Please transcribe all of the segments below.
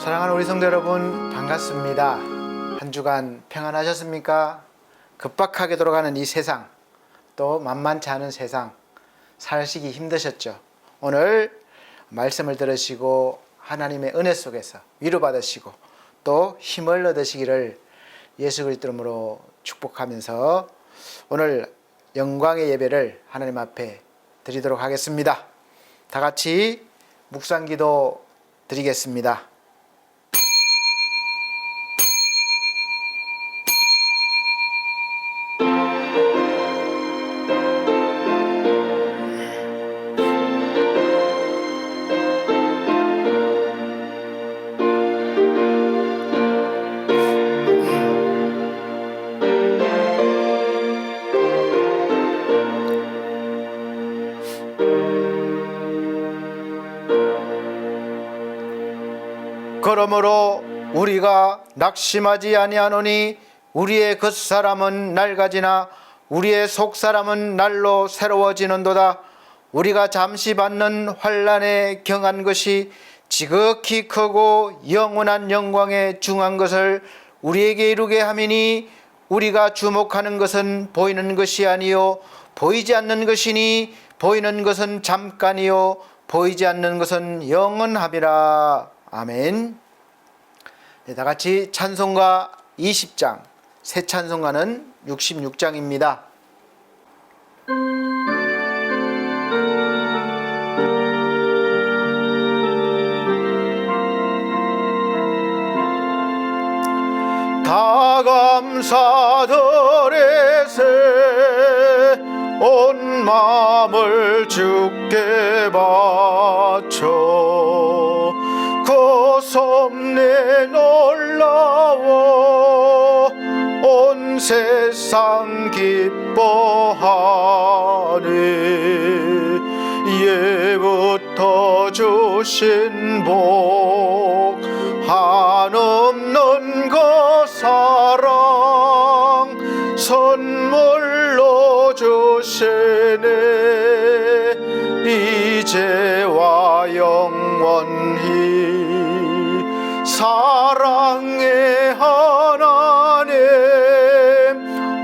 사랑하는 우리 성도 여러분, 반갑습니다. 한 주간 평안하셨습니까? 급박하게 돌아가는 이 세상, 또 만만치 않은 세상 사시기 힘드셨죠? 오늘 말씀을 들으시고 하나님의 은혜 속에서 위로받으시고 또 힘을 얻으시기를 예수 그리스도 이름으로 축복하면서 오늘 영광의 예배를 하나님 앞에 드리도록 하겠습니다. 다 같이 묵상기도 드리겠습니다. 그러므로 우리가 낙심하지 아니하노니 우리의 겉사람은 낡아지나 우리의 속사람은 날로 새로워지는도다. 우리가 잠시 받는 환난에 경한 것이 지극히 크고 영원한 영광에 중한 것을 우리에게 이루게 함이니 우리가 주목하는 것은 보이는 것이 아니요 보이지 않는 것이니 보이는 것은 잠깐이요 보이지 않는 것은 영원함이라. 아멘. 네, 다 같이 찬송가 20장, 새 찬송가는 66장입니다. 다 감사드리세 온 마음을 주께 바쳐 그 섭리 놀라워 온 세상 기뻐하네. 예부터 주신 복 한없는 그 사랑 선물로 주시네. 이제와 영원히 사랑의 하나님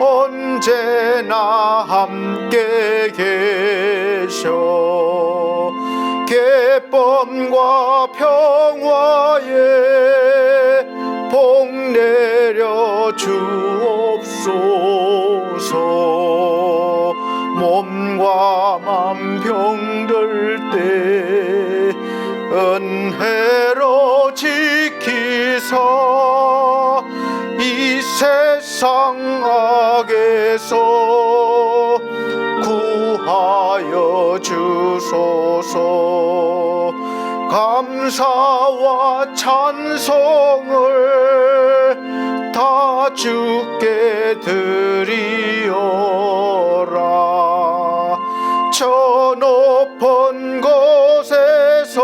언제나 함께 계셔 기쁨과 평화에 복 내려 주옵소서. 몸과 맘 병들 때 은혜로 지키사 이 세상 악에서 구하여 주소서. 감사와 찬송을 다 주께 드리오라. 저 높은 곳에서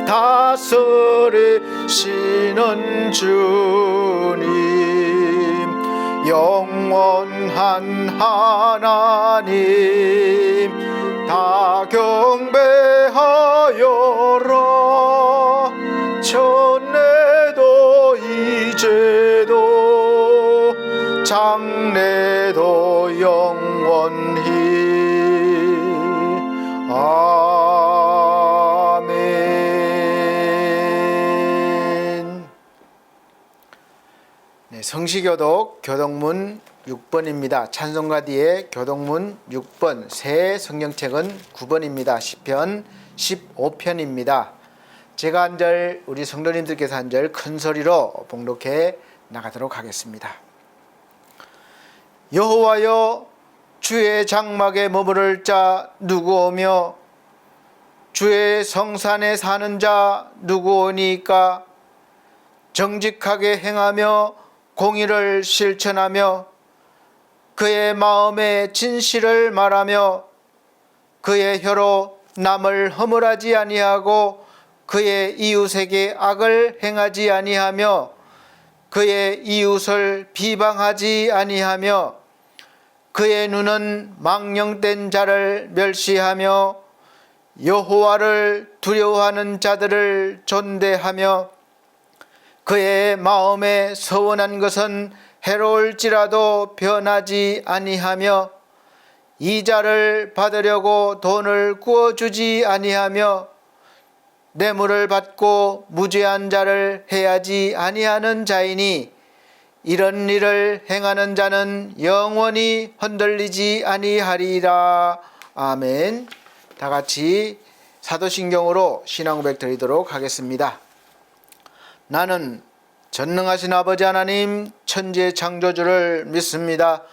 다스리시는 주님 영원한 하나님 다 경배하여라. 전에도 이제도 장래도 영원히 아멘. 네, 성시교독 교독문 6번입니다. 찬송가 뒤에 교독문 6번, 새 성경책은 9번입니다. 시편 15편입니다. 제가 한 절, 우리 성도님들께서 한 절 큰 소리로 봉독해 나가도록 하겠습니다. 여호와여, 주의 장막에 머무를 자 누구오며 주의 성산에 사는 자 누구오니까? 정직하게 행하며 공의를 실천하며 그의 마음에 진실을 말하며 그의 혀로 남을 허물하지 아니하고 그의 이웃에게 악을 행하지 아니하며 그의 이웃을 비방하지 아니하며 그의 눈은 망령된 자를 멸시하며 여호와를 두려워하는 자들을 존대하며 그의 마음에 서원한 것은 해로울지라도 변하지 아니하며 이자를 받으려고 돈을 구워주지 아니하며 뇌물을 받고 무죄한 자를 해하지 아니하는 자이니 이런 일을 행하는 자는 영원히 흔들리지 아니하리라. 아멘. 다 같이 사도신경으로 신앙고백 드리도록 하겠습니다. 나는 전능하신 아버지 하나님 천지의 창조주를 믿습니다.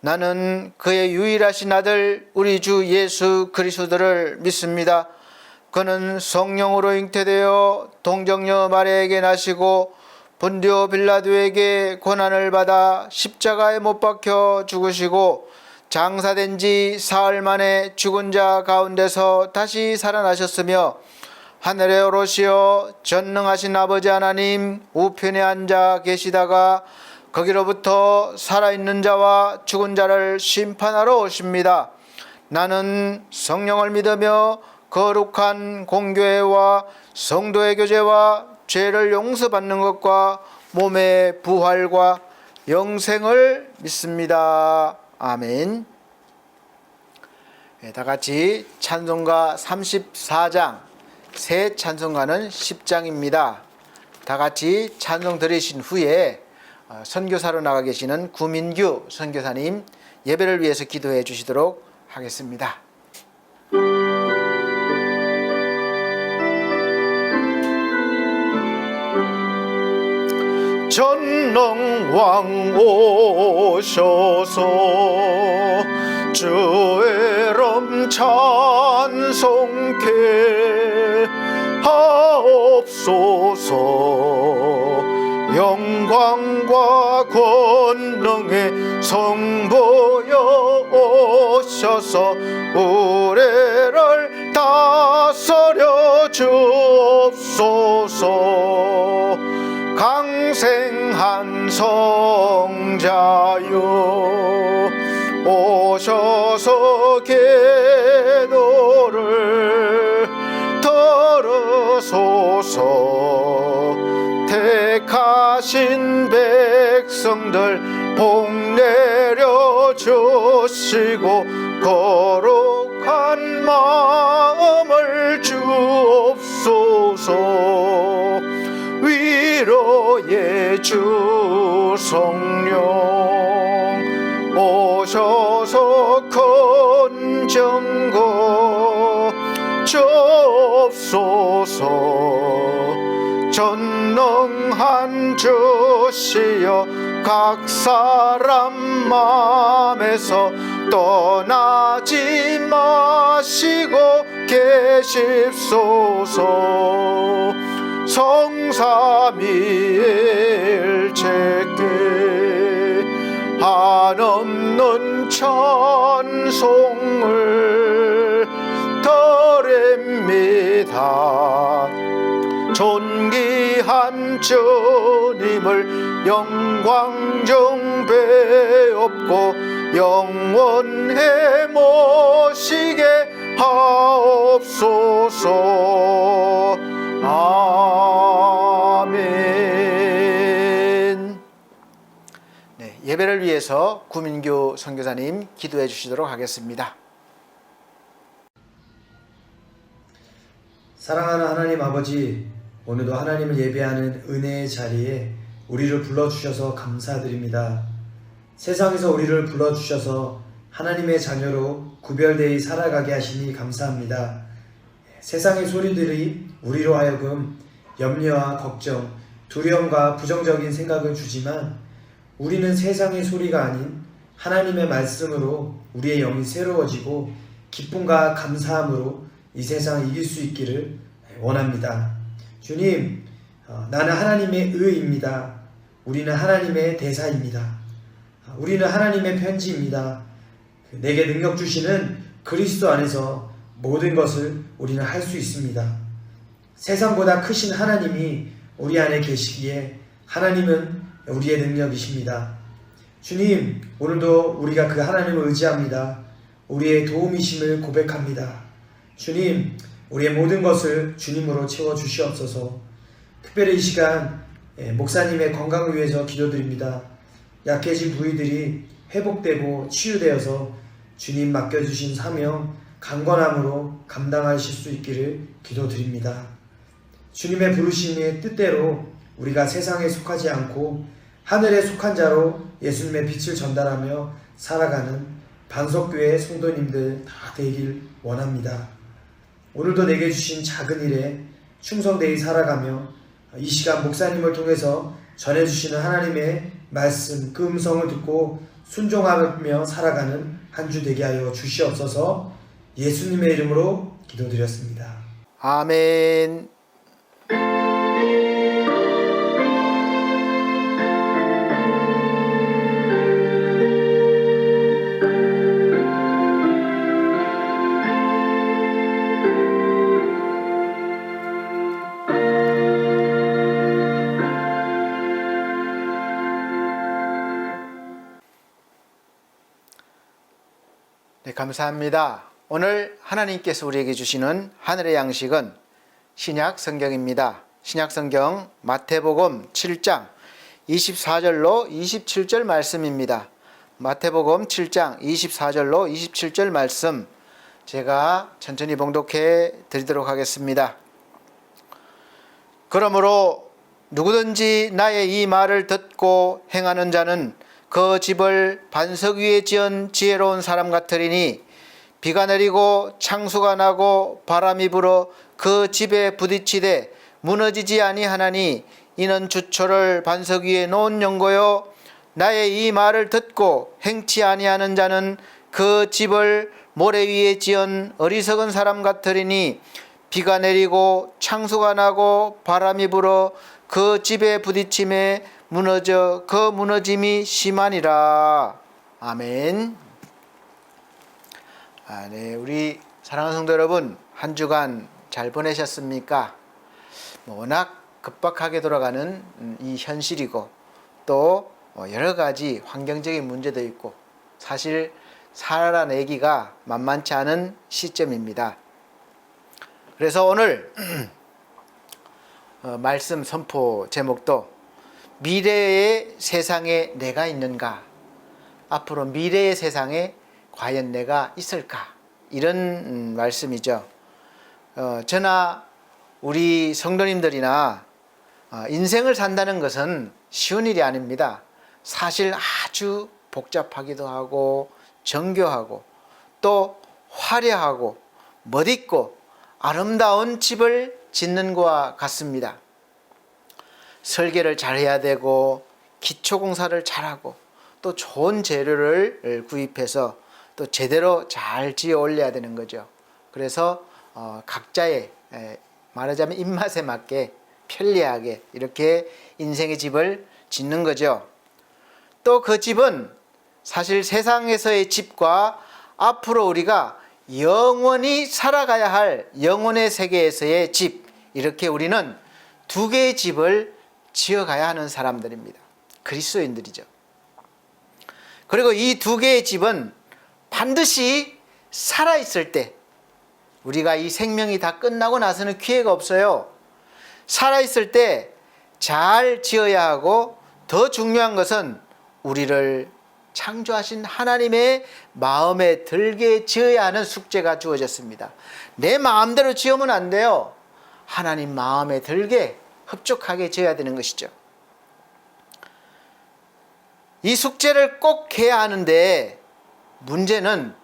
나는 그의 유일하신 아들 우리 주 예수 그리스도를 믿습니다. 그는 성령으로 잉태되어 동정녀 마리아에게 나시고 본디오 빌라도에게 고난을 받아 십자가에 못 박혀 죽으시고 장사된 지 사흘 만에 죽은 자 가운데서 다시 살아나셨으며 하늘에 오르시어 전능하신 아버지 하나님 우편에 앉아 계시다가 거기로부터 살아있는 자와 죽은 자를 심판하러 오십니다. 나는 성령을 믿으며 거룩한 공교회와 성도의 교제와 죄를 용서받는 것과 몸의 부활과 영생을 믿습니다. 아멘. 다 같이 찬송가 34장, 새 찬송가는 10장입니다. 다 같이 찬송 들으신 후에 선교사로 나가 계시는 구민규 선교사님 예배를 위해서 기도해 주시도록 하겠습니다. 전능왕 오셔서 주의 이름 찬송케 하옵소서. 영광과 권능의 성부여 오셔서 우리를 다스려 주옵소서. 강생한 성자여 오셔서 기도를 들으소서. 택하신 백성들 복 내려 주시고 거룩한 마음을 주옵소서. 위로의 주 성령 오셔서 건전거 주옵소서. 전능한 주시여 각 사람 마음에서 떠나지 마시고 계십소서. 성삼위일체께 한없는 찬송을 드립니다. 존귀한 주님을 영광 정배옵고 영원해 모시게 하옵소서. 아멘. 네, 예배를 위해서 구민규 선교사님 기도해 주시도록 하겠습니다. 사랑하는 하나님 아버지, 오늘도 하나님을 예배하는 은혜의 자리에 우리를 불러주셔서 감사드립니다. 세상에서 우리를 불러주셔서 하나님의 자녀로 구별되이 살아가게 하시니 감사합니다. 세상의 소리들이 우리로 하여금 염려와 걱정, 두려움과 부정적인 생각을 주지만 우리는 세상의 소리가 아닌 하나님의 말씀으로 우리의 영이 새로워지고 기쁨과 감사함으로 이 세상을 이길 수 있기를 원합니다. 주님, 나는 하나님의 의입니다. 우리는 하나님의 대사입니다. 우리는 하나님의 편지입니다. 내게 능력 주시는 그리스도 안에서 모든 것을 우리는 할 수 있습니다. 세상보다 크신 하나님이 우리 안에 계시기에 하나님은 우리의 능력이십니다. 주님, 오늘도 우리가 그 하나님을 의지합니다. 우리의 도움이심을 고백합니다. 주님, 우리의 모든 것을 주님으로 채워주시옵소서. 특별히 이 시간 목사님의 건강을 위해서 기도드립니다. 약해진 부위들이 회복되고 치유되어서 주님 맡겨주신 사명 강건함으로 감당하실 수 있기를 기도드립니다. 주님의 부르심의 뜻대로 우리가 세상에 속하지 않고 하늘에 속한 자로 예수님의 빛을 전달하며 살아가는 반석교회 성도님들 다 되길 원합니다. 오늘도 내게 주신 작은 일에 충성되이 살아가며 이 시간 목사님을 통해서 전해주시는 하나님의 말씀, 그 음성을 듣고 순종하며 살아가는 한 주 되게 하여 주시옵소서. 예수님의 이름으로 기도드렸습니다. 아멘. 네, 감사합니다. 오늘 하나님께서 우리에게 주시는 하늘의 양식은 신약 성경입니다. 신약 성경 마태복음 7장 24절로 27절 말씀입니다. 마태복음 7장 24절로 27절 말씀 제가 천천히 봉독해 드리도록 하겠습니다. 그러므로 누구든지 나의 이 말을 듣고 행하는 자는 그 집을 반석 위에 지은 지혜로운 사람 같으리니 비가 내리고 창수가 나고 바람이 불어 그 집에 부딪히되 무너지지 아니하나니 이는 주초를 반석 위에 놓은 연고요. 나의 이 말을 듣고 행치 아니하는 자는 그 집을 모래 위에 지은 어리석은 사람 같으리니 비가 내리고 창수가 나고 바람이 불어 그 집에 부딪힘에 무너져 그 무너짐이 심하니라. 아멘. 네, 우리 사랑하는 성도 여러분, 한 주간 잘 보내셨습니까? 워낙 급박하게 돌아가는 이 현실이고 또 여러 가지 환경적인 문제도 있고 사실 살아내기가 만만치 않은 시점입니다. 그래서 오늘 말씀 선포 제목도 미래의 세상에 내가 있는가? 앞으로 미래의 세상에 과연 내가 있을까? 이런 말씀이죠. 저나 우리 성도님들이나 인생을 산다는 것은 쉬운 일이 아닙니다. 사실 아주 복잡하기도 하고 정교하고 또 화려하고 멋있고 아름다운 집을 짓는 것과 같습니다. 설계를 잘해야 되고 기초공사를 잘하고 또 좋은 재료를 구입해서 또 제대로 잘 지어 올려야 되는 거죠. 그래서 각자의 말하자면 입맛에 맞게 편리하게 이렇게 인생의 집을 짓는 거죠. 또 그 집은 사실 세상에서의 집과 앞으로 우리가 영원히 살아가야 할 영혼의 세계에서의 집, 이렇게 우리는 두 개의 집을 지어가야 하는 사람들입니다. 그리스도인들이죠. 그리고 이 두 개의 집은 반드시 살아있을 때, 우리가 이 생명이 다 끝나고 나서는 기회가 없어요. 살아있을 때 잘 지어야 하고, 더 중요한 것은 우리를 창조하신 하나님의 마음에 들게 지어야 하는 숙제가 주어졌습니다. 내 마음대로 지으면 안 돼요. 하나님 마음에 들게 흡족하게 지어야 되는 것이죠. 이 숙제를 꼭 해야 하는데 문제는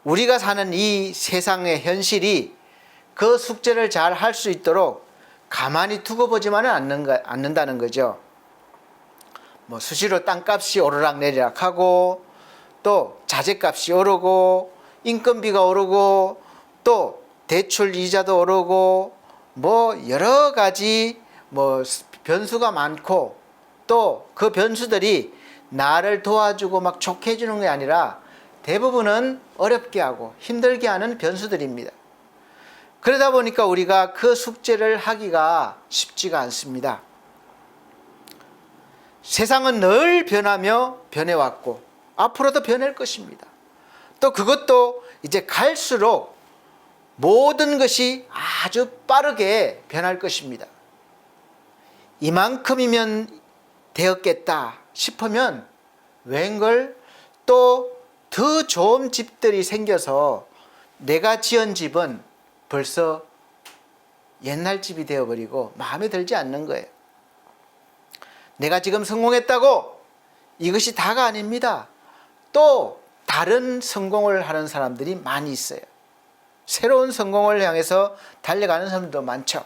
우리가 사는 이 세상의 현실이 그 숙제를 잘 할 수 있도록 가만히 두고 보지만은 않는다는 거죠. 수시로 땅값이 오르락내리락 하고 또 자재값이 오르고 인건비가 오르고 또 대출 이자도 오르고 여러 가지 변수가 많고 또 그 변수들이 나를 도와주고 막 좋게 해주는 게 아니라 대부분은 어렵게 하고 힘들게 하는 변수들입니다. 그러다 보니까 우리가 그 숙제를 하기가 쉽지가 않습니다. 세상은 늘 변하며 변해왔고 앞으로도 변할 것입니다. 또 그것도 이제 갈수록 모든 것이 아주 빠르게 변할 것입니다. 이만큼이면 되었겠다 싶으면 웬걸 또 더 좋은 집들이 생겨서 내가 지은 집은 벌써 옛날 집이 되어버리고 마음에 들지 않는 거예요. 내가 지금 성공했다고 이것이 다가 아닙니다. 또 다른 성공을 하는 사람들이 많이 있어요. 새로운 성공을 향해서 달려가는 사람들도 많죠.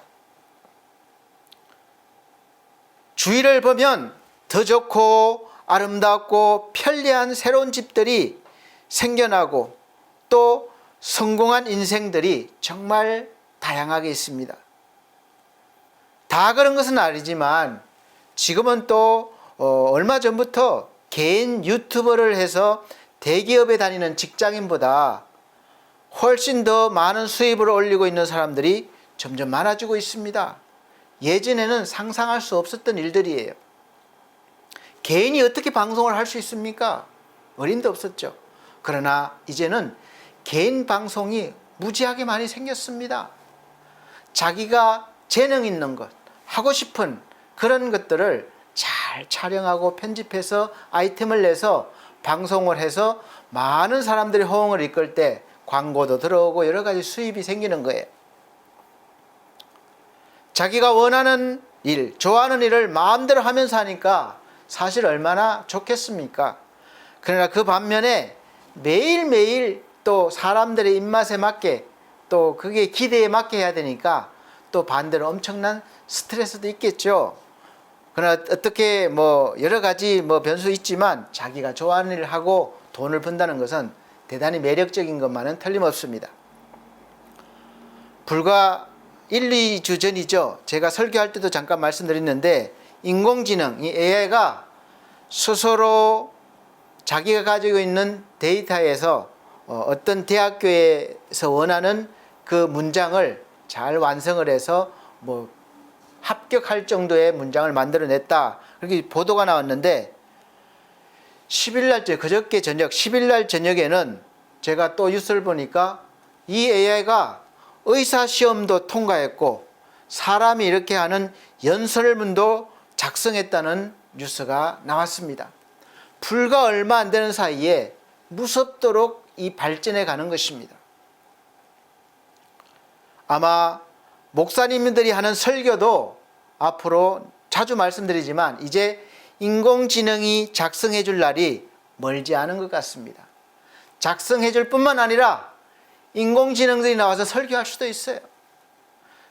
주위를 보면 더 좋고 아름답고 편리한 새로운 집들이 생겨나고 또 성공한 인생들이 정말 다양하게 있습니다. 다 그런 것은 아니지만 지금은 또 얼마 전부터 개인 유튜버를 해서 대기업에 다니는 직장인보다 훨씬 더 많은 수입을 올리고 있는 사람들이 점점 많아지고 있습니다. 예전에는 상상할 수 없었던 일들이에요. 개인이 어떻게 방송을 할 수 있습니까? 어림도 없었죠. 그러나 이제는 개인 방송이 무지하게 많이 생겼습니다. 자기가 재능 있는 것, 하고 싶은 그런 것들을 잘 촬영하고 편집해서 아이템을 내서 방송을 해서 많은 사람들이 호응을 이끌 때 광고도 들어오고 여러 가지 수입이 생기는 거예요. 자기가 원하는 일, 좋아하는 일을 마음대로 하면서 하니까 사실 얼마나 좋겠습니까? 그러나 그 반면에 매일매일 또 사람들의 입맛에 맞게 또 그게 기대에 맞게 해야 되니까 또 반대로 엄청난 스트레스도 있겠죠. 그러나 어떻게 여러 가지 변수 있지만 자기가 좋아하는 일을 하고 돈을 번다는 것은 대단히 매력적인 것만은 틀림없습니다. 불과 1, 2주 전이죠. 제가 설교할 때도 잠깐 말씀드렸는데 인공지능, 이 AI가 스스로 자기가 가지고 있는 데이터에서 어떤 대학교에서 원하는 그 문장을 잘 완성을 해서 합격할 정도의 문장을 만들어냈다. 그렇게 보도가 나왔는데 10일날 그저께 저녁 10일날 저녁에는 제가 또 뉴스를 보니까 이 AI가 의사시험도 통과했고 사람이 이렇게 하는 연설문도 작성했다는 뉴스가 나왔습니다. 불과 얼마 안 되는 사이에 무섭도록 이 발전해 가는 것입니다. 아마 목사님들이 하는 설교도 앞으로 자주 말씀드리지만 이제 인공지능이 작성해 줄 날이 멀지 않은 것 같습니다. 작성해 줄 뿐만 아니라 인공지능들이 나와서 설교할 수도 있어요.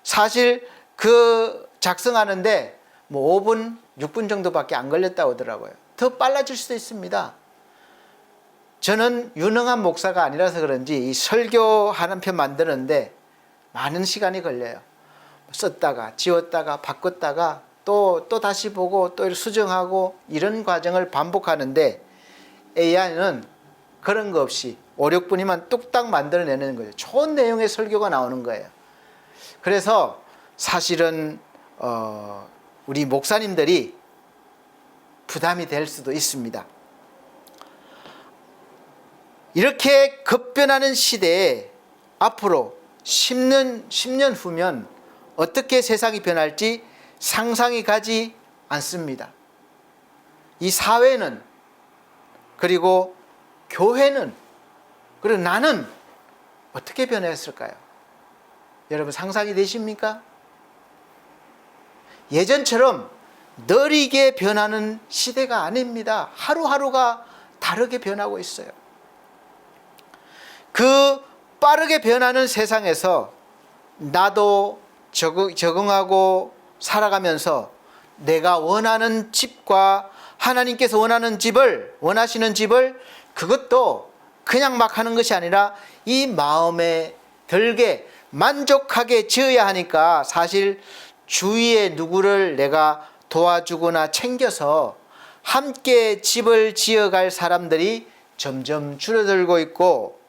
사실 그 작성하는데 5분, 6분 정도밖에 안 걸렸다고 하더라고요. 더 빨라질 수도 있습니다. 저는 유능한 목사가 아니라서 그런지 이 설교하는 편 만드는데 많은 시간이 걸려요. 썼다가 지웠다가 바꿨다가 또 다시 보고 또 수정하고 이런 과정을 반복하는데 AI는 그런 거 없이 5, 6분이면 뚝딱 만들어내는 거예요. 좋은 내용의 설교가 나오는 거예요. 그래서 사실은 우리 목사님들이 부담이 될 수도 있습니다. 이렇게 급변하는 시대에 앞으로 10년 후면 어떻게 세상이 변할지 상상이 가지 않습니다. 이 사회는 그리고 교회는 그리고 나는 어떻게 변했을까요? 여러분 상상이 되십니까? 예전처럼 느리게 변하는 시대가 아닙니다. 하루하루가 다르게 변하고 있어요. 그 빠르게 변하는 세상에서 나도 적응하고 살아가면서 내가 원하는 집과 하나님께서 원하시는 집을 그것도 그냥 막 하는 것이 아니라 이 마음에 들게 만족하게 지어야 하니까 사실 주위에 누구를 내가 도와주거나 챙겨서 함께 집을 지어갈 사람들이 점점 줄어들고 있고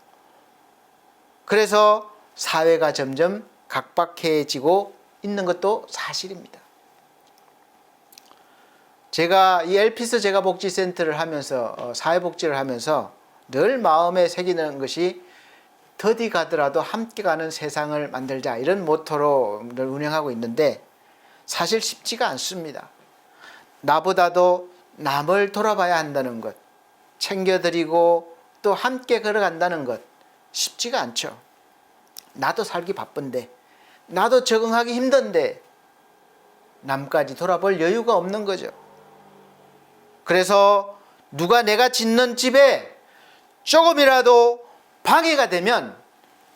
그래서 사회가 점점 각박해지고 있는 것도 사실입니다. 제가 이 엘피스 재가복지센터를 하면서 사회복지를 하면서 늘 마음에 새기는 것이 더디 가더라도 함께 가는 세상을 만들자, 이런 모토로 운영하고 있는데 사실 쉽지가 않습니다. 나보다도 남을 돌아봐야 한다는 것, 챙겨드리고 또 함께 걸어간다는 것 쉽지가 않죠. 나도 살기 바쁜데, 나도 적응하기 힘든데 남까지 돌아볼 여유가 없는 거죠. 그래서 누가 내가 짓는 집에 조금이라도 방해가 되면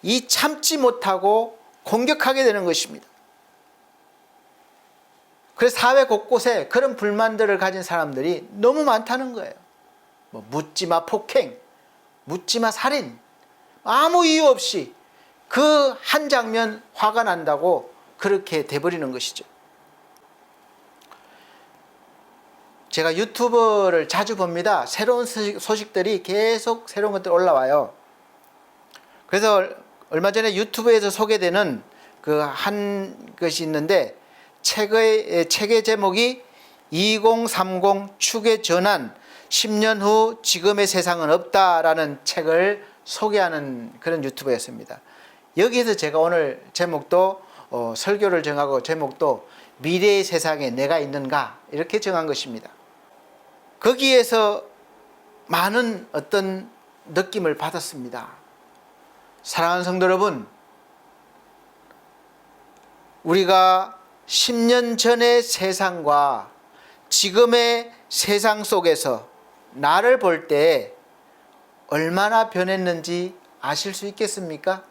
이 참지 못하고 공격하게 되는 것입니다. 그래서 사회 곳곳에 그런 불만들을 가진 사람들이 너무 많다는 거예요. 뭐 묻지마 폭행, 묻지마 살인, 아무 이유 없이 그 한 장면 화가 난다고 그렇게 돼버리는 것이죠. 제가 유튜브를 자주 봅니다. 새로운 소식들이 계속 새로운 것들이 올라와요. 그래서 얼마 전에 유튜브에서 소개되는 그 한 것이 있는데, 책의 제목이 2030 축의 전환, 10년 후 지금의 세상은 없다라는 책을 소개하는 그런 유튜브였습니다. 여기에서 제가 오늘 제목도 설교를 정하고 제목도 미래의 세상에 내가 있는가, 이렇게 정한 것입니다. 거기에서 많은 어떤 느낌을 받았습니다. 사랑하는 성도 여러분, 우리가 10년 전의 세상과 지금의 세상 속에서 나를 볼 때 얼마나 변했는지 아실 수 있겠습니까?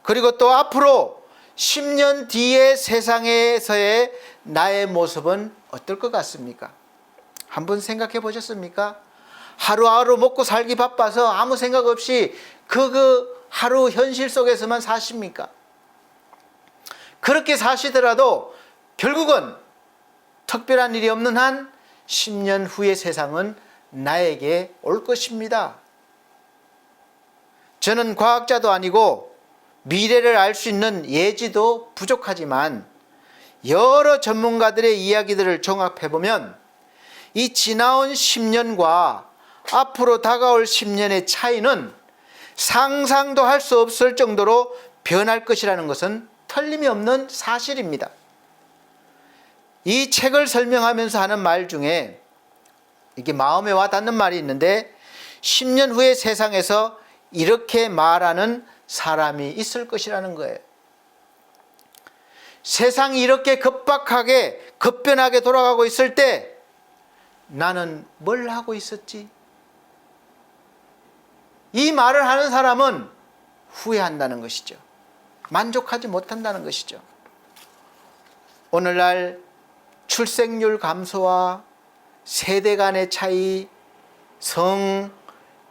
그리고 또 앞으로 10년 뒤의 세상에서의 나의 모습은 어떨 것 같습니까? 한번 생각해 보셨습니까? 하루하루 먹고 살기 바빠서 아무 생각 없이 그 하루 현실 속에서만 사십니까? 그렇게 사시더라도 결국은 특별한 일이 없는 한 10년 후의 세상은 나에게 올 것입니다. 저는 과학자도 아니고 미래를 알 수 있는 예지도 부족하지만 여러 전문가들의 이야기들을 종합해보면 이 지나온 10년과 앞으로 다가올 10년의 차이는 상상도 할 수 없을 정도로 변할 것이라는 것은 틀림이 없는 사실입니다. 이 책을 설명하면서 하는 말 중에 이게 마음에 와 닿는 말이 있는데, 10년 후의 세상에서 이렇게 말하는 사람이 있을 것이라는 거예요. 세상이 이렇게 급박하게 급변하게 돌아가고 있을 때 나는 뭘 하고 있었지? 이 말을 하는 사람은 후회한다는 것이죠. 만족하지 못한다는 것이죠. 오늘날 출생률 감소와 세대 간의 차이,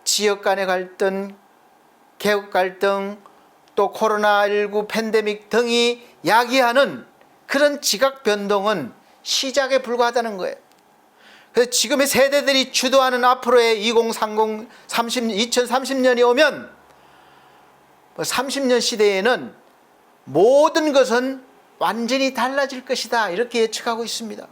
지역 간의 갈등, 개혁 갈등, 또 코로나19 팬데믹 등이 야기하는 그런 지각 변동은 시작에 불과하다는 거예요. 그래서 지금의 세대들이 주도하는 앞으로의 2030, 2030년이 오면 30년 시대에는 모든 것은 완전히 달라질 것이다, 이렇게 예측하고 있습니다.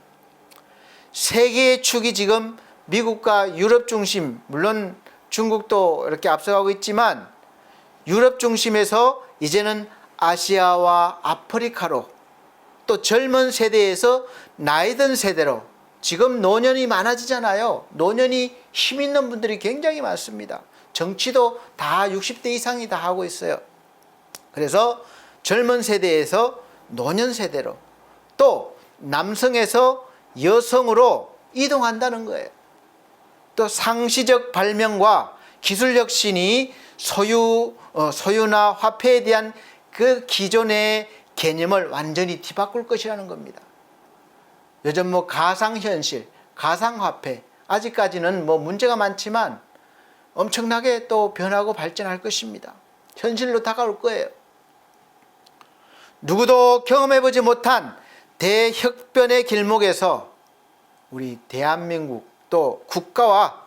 세계의 축이 지금 미국과 유럽 중심, 물론 중국도 이렇게 앞서가고 있지만 유럽 중심에서 이제는 아시아와 아프리카로, 또 젊은 세대에서 나이 든 세대로, 지금 노년이 많아지잖아요. 노년이 힘 있는 분들이 굉장히 많습니다. 정치도 다 60대 이상이 다 하고 있어요. 그래서 젊은 세대에서 노년 세대로, 또 남성에서 여성으로 이동한다는 거예요. 또 상시적 발명과 기술 혁신이 소유나 화폐에 대한 그 기존의 개념을 완전히 뒤바꿀 것이라는 겁니다. 요즘 가상현실, 가상화폐, 아직까지는 문제가 많지만 엄청나게 또 변하고 발전할 것입니다. 현실로 다가올 거예요. 누구도 경험해보지 못한 대혁변의 길목에서 우리 대한민국, 또 국가와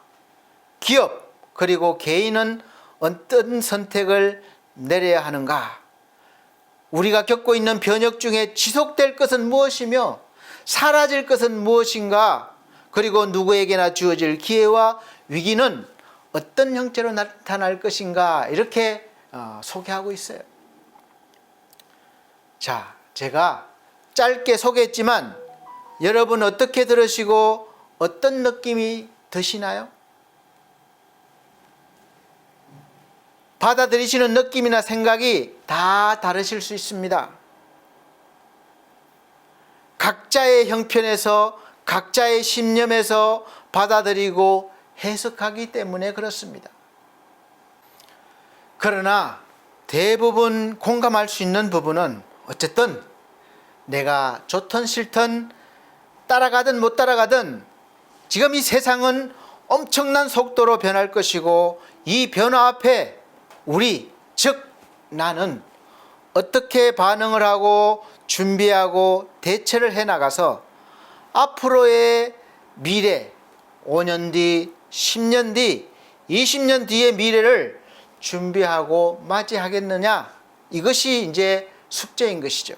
기업, 그리고 개인은 어떤 선택을 내려야 하는가? 우리가 겪고 있는 변혁 중에 지속될 것은 무엇이며 사라질 것은 무엇인가? 그리고 누구에게나 주어질 기회와 위기는 어떤 형태로 나타날 것인가 이렇게 소개하고 있어요. 자, 제가 짧게 소개했지만 여러분 어떻게 들으시고 어떤 느낌이 드시나요? 받아들이시는 느낌이나 생각이 다 다르실 수 있습니다. 각자의 형편에서 각자의 신념에서 받아들이고 해석하기 때문에 그렇습니다. 그러나 대부분 공감할 수 있는 부분은 어쨌든 내가 좋든 싫든 따라가든 못 따라가든 지금 이 세상은 엄청난 속도로 변할 것이고 이 변화 앞에 우리, 즉 나는 어떻게 반응을 하고 준비하고 대처를 해나가서 앞으로의 미래, 5년 뒤, 10년 뒤, 20년 뒤의 미래를 준비하고 맞이하겠느냐, 이것이 이제 숙제인 것이죠.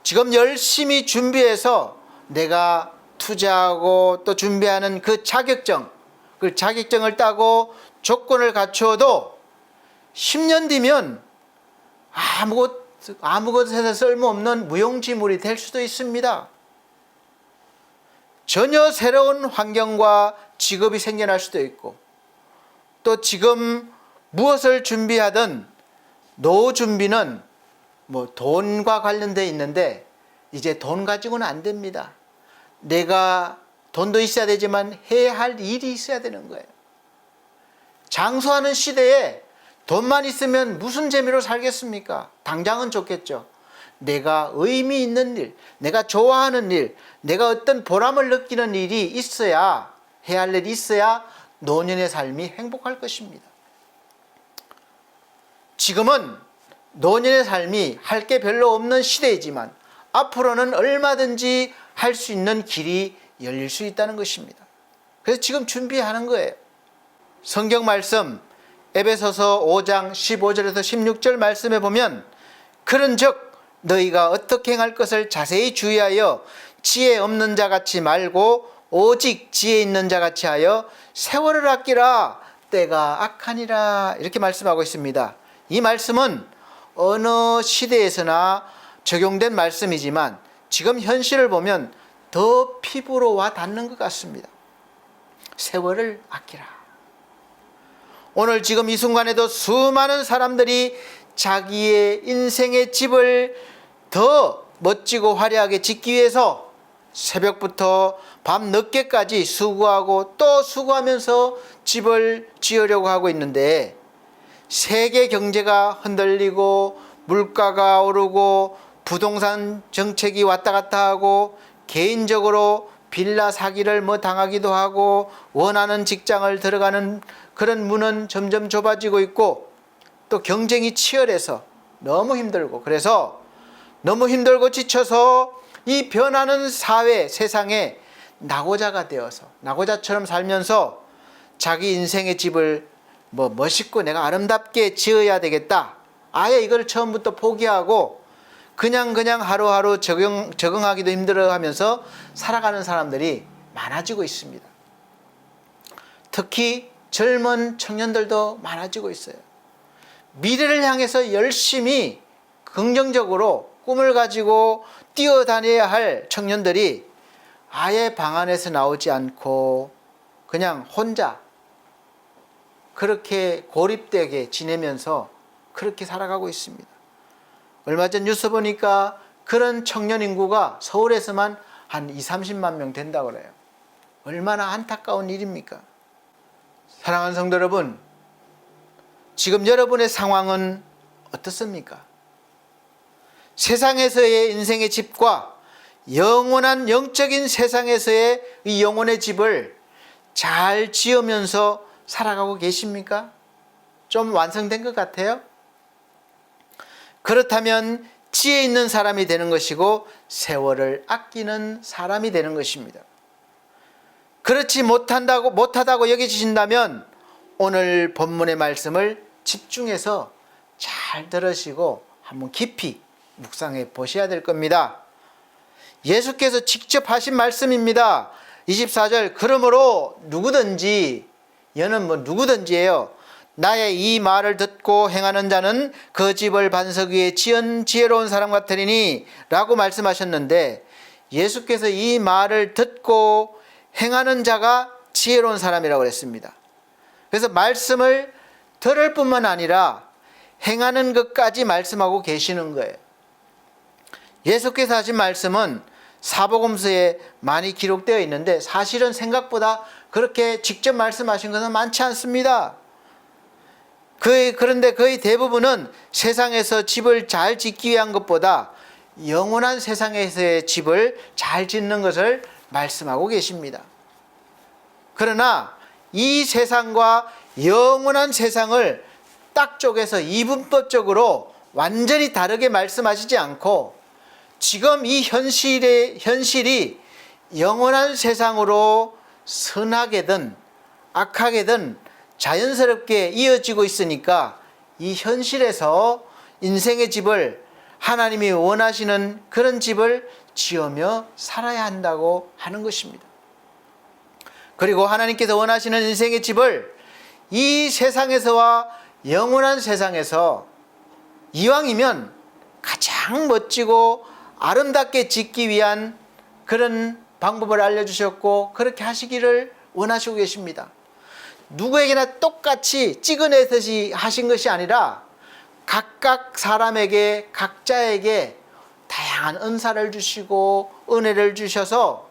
지금 열심히 준비해서 내가 투자하고 또 준비하는 그 자격증을 따고 조건을 갖추어도 10년 뒤면 아무것에서 쓸모없는 무용지물이 될 수도 있습니다. 전혀 새로운 환경과 직업이 생겨날 수도 있고, 또 지금 무엇을 준비하든 노후 준비는 돈과 관련되어 있는데 이제 돈 가지고는 안 됩니다. 내가 돈도 있어야 되지만 해야 할 일이 있어야 되는 거예요. 장수하는 시대에 돈만 있으면 무슨 재미로 살겠습니까? 당장은 좋겠죠. 내가 의미 있는 일, 내가 좋아하는 일, 내가 어떤 보람을 느끼는 일이 있어야, 해야 할 일이 있어야 노년의 삶이 행복할 것입니다. 지금은 노년의 삶이 할 게 별로 없는 시대이지만 앞으로는 얼마든지 할 수 있는 길이 열릴 수 있다는 것입니다. 그래서 지금 준비하는 거예요. 성경 말씀 에베소서 5장 15절에서 16절 말씀에 보면, 그런즉 너희가 어떻게 행할 것을 자세히 주의하여 지혜 없는 자같이 말고 오직 지혜 있는 자같이 하여 세월을 아끼라, 때가 악하니라, 이렇게 말씀하고 있습니다. 이 말씀은 어느 시대에서나 적용된 말씀이지만 지금 현실을 보면 더 피부로 와 닿는 것 같습니다. 세월을 아끼라. 오늘 지금 이 순간에도 수많은 사람들이 자기의 인생의 집을 더 멋지고 화려하게 짓기 위해서 새벽부터 밤 늦게까지 수고하고 또 수고하면서 집을 지으려고 하고 있는데, 세계 경제가 흔들리고 물가가 오르고 부동산 정책이 왔다 갔다 하고 개인적으로 빌라 사기를 당하기도 하고 원하는 직장을 들어가는 그런 문은 점점 좁아지고 있고, 또 경쟁이 치열해서 너무 힘들고, 그래서 너무 힘들고 지쳐서 이 변하는 사회, 세상에 낙오자가 되어서 낙오자처럼 살면서 자기 인생의 집을 멋있고 내가 아름답게 지어야 되겠다, 아예 이걸 처음부터 포기하고 그냥 하루하루 적응하기도 힘들어하면서 살아가는 사람들이 많아지고 있습니다. 특히 젊은 청년들도 많아지고 있어요. 미래를 향해서 열심히 긍정적으로 꿈을 가지고 뛰어다녀야 할 청년들이 아예 방 안에서 나오지 않고 그냥 혼자 그렇게 고립되게 지내면서 그렇게 살아가고 있습니다. 얼마 전 뉴스 보니까 그런 청년 인구가 서울에서만 한 20-30만 명 된다고 그래요. 얼마나 안타까운 일입니까? 사랑하는 성도 여러분, 지금 여러분의 상황은 어떻습니까? 세상에서의 인생의 집과 영원한 영적인 세상에서의 이 영혼의 집을 잘 지으면서 살아가고 계십니까? 좀 완성된 것 같아요? 그렇다면 지혜 있는 사람이 되는 것이고 세월을 아끼는 사람이 되는 것입니다. 그렇지 못하다고 여기신다면 오늘 본문의 말씀을 집중해서 잘 들으시고 한번 깊이 묵상해 보셔야 될 겁니다. 예수께서 직접 하신 말씀입니다. 24절, 그러므로 누구든지 여는 뭐 누구든지예요. 나의 이 말을 듣고 행하는 자는 그 집을 반석 위에 지은 지혜로운 사람 같으리니 라고 말씀하셨는데, 예수께서 이 말을 듣고 행하는 자가 지혜로운 사람이라고 했습니다. 그래서 말씀을 들을 뿐만 아니라 행하는 것까지 말씀하고 계시는 거예요. 예수께서 하신 말씀은 사복음서에 많이 기록되어 있는데, 사실은 생각보다 그렇게 직접 말씀하신 것은 많지 않습니다. 그런데 거의 대부분은 세상에서 집을 잘 짓기 위한 것보다 영원한 세상에서의 집을 잘 짓는 것을 말씀하고 계십니다. 그러나 이 세상과 영원한 세상을 딱 쪼개서 이분법적으로 완전히 다르게 말씀하시지 않고, 지금 이 현실이 영원한 세상으로 선하게든 악하게든 자연스럽게 이어지고 있으니까, 이 현실에서 인생의 집을, 하나님이 원하시는 그런 집을 지으며 살아야 한다고 하는 것입니다. 그리고 하나님께서 원하시는 인생의 집을 이 세상에서와 영원한 세상에서 이왕이면 가장 멋지고 아름답게 짓기 위한 그런 방법을 알려주셨고, 그렇게 하시기를 원하시고 계십니다. 누구에게나 똑같이 찍어내듯이 하신 것이 아니라 각각 사람에게, 각자에게 다양한 은사를 주시고 은혜를 주셔서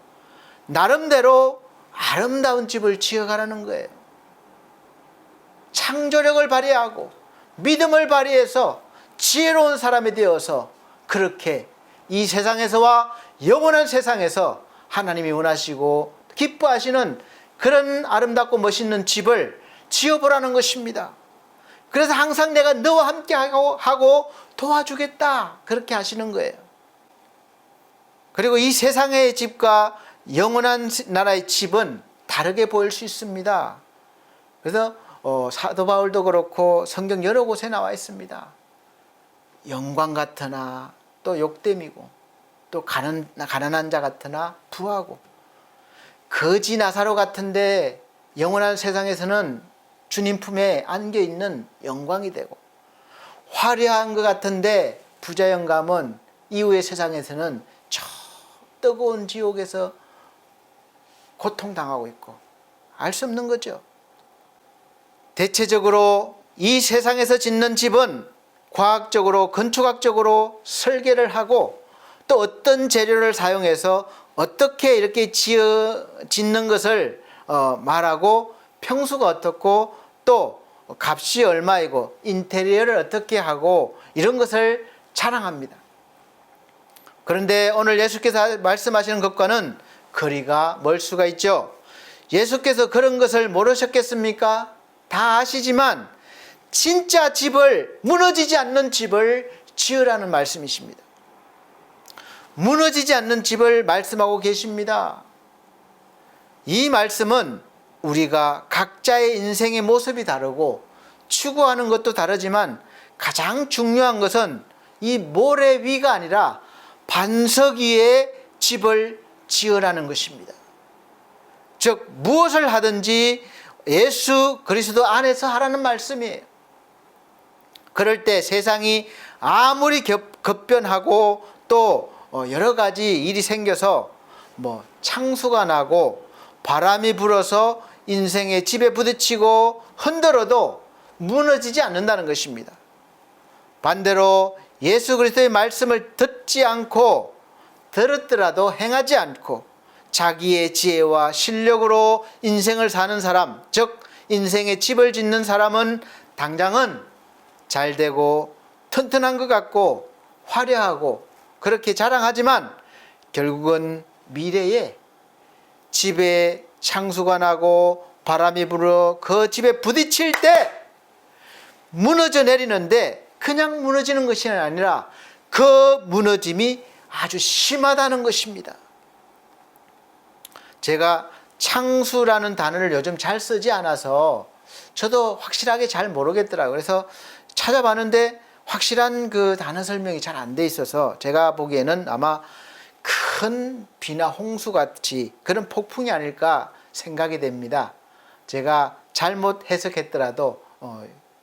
나름대로 아름다운 집을 지어가라는 거예요. 창조력을 발휘하고 믿음을 발휘해서 지혜로운 사람이 되어서 그렇게 이 세상에서와 영원한 세상에서 하나님이 원하시고 기뻐하시는 그런 아름답고 멋있는 집을 지어보라는 것입니다. 그래서 항상 내가 너와 함께 하고 도와주겠다, 그렇게 하시는 거예요. 그리고 이 세상의 집과 영원한 나라의 집은 다르게 보일 수 있습니다. 그래서 사도 바울도 그렇고 성경 여러 곳에 나와 있습니다. 영광 같으나 또 욕됨이고, 또 가난한 자 같으나 부하고, 거지 나사로 같은데 영원한 세상에서는 주님 품에 안겨있는 영광이 되고, 화려한 것 같은데 부자 영감은 이후의 세상에서는 저 뜨거운 지옥에서 고통당하고 있고, 알 수 없는 거죠. 대체적으로 이 세상에서 짓는 집은 과학적으로, 건축학적으로 설계를 하고, 또 어떤 재료를 사용해서 어떻게 이렇게 짓는 것을 말하고, 평수가 어떻고 또 값이 얼마이고 인테리어를 어떻게 하고, 이런 것을 자랑합니다. 그런데 오늘 예수께서 말씀하시는 것과는 거리가 멀 수가 있죠. 예수께서 그런 것을 모르셨겠습니까? 다 아시지만 진짜 집을, 무너지지 않는 집을 지으라는 말씀이십니다. 무너지지 않는 집을 말씀하고 계십니다. 이 말씀은 우리가 각자의 인생의 모습이 다르고 추구하는 것도 다르지만, 가장 중요한 것은 이 모래 위가 아니라 반석 위에 집을 지으라는 것입니다. 즉 무엇을 하든지 예수 그리스도 안에서 하라는 말씀이에요. 그럴 때 세상이 아무리 급변하고 또 여러 가지 일이 생겨서 창수가 나고 바람이 불어서 인생의 집에 부딪히고 흔들어도 무너지지 않는다는 것입니다. 반대로 예수 그리스도의 말씀을 듣지 않고, 들었더라도 행하지 않고 자기의 지혜와 실력으로 인생을 사는 사람, 즉 인생의 집을 짓는 사람은 당장은 잘 되고 튼튼한 것 같고 화려하고 그렇게 자랑하지만, 결국은 미래에 집에 창수가 나고 바람이 불어 그 집에 부딪힐 때 무너져 내리는데, 그냥 무너지는 것이 아니라 그 무너짐이 아주 심하다는 것입니다. 제가 창수라는 단어를 요즘 잘 쓰지 않아서 저도 확실하게 잘 모르겠더라고요. 그래서 찾아봤는데 확실한 그 단어 설명이 잘 안 돼 있어서 제가 보기에는 아마 큰 비나 홍수같이 그런 폭풍이 아닐까 생각이 됩니다. 제가 잘못 해석했더라도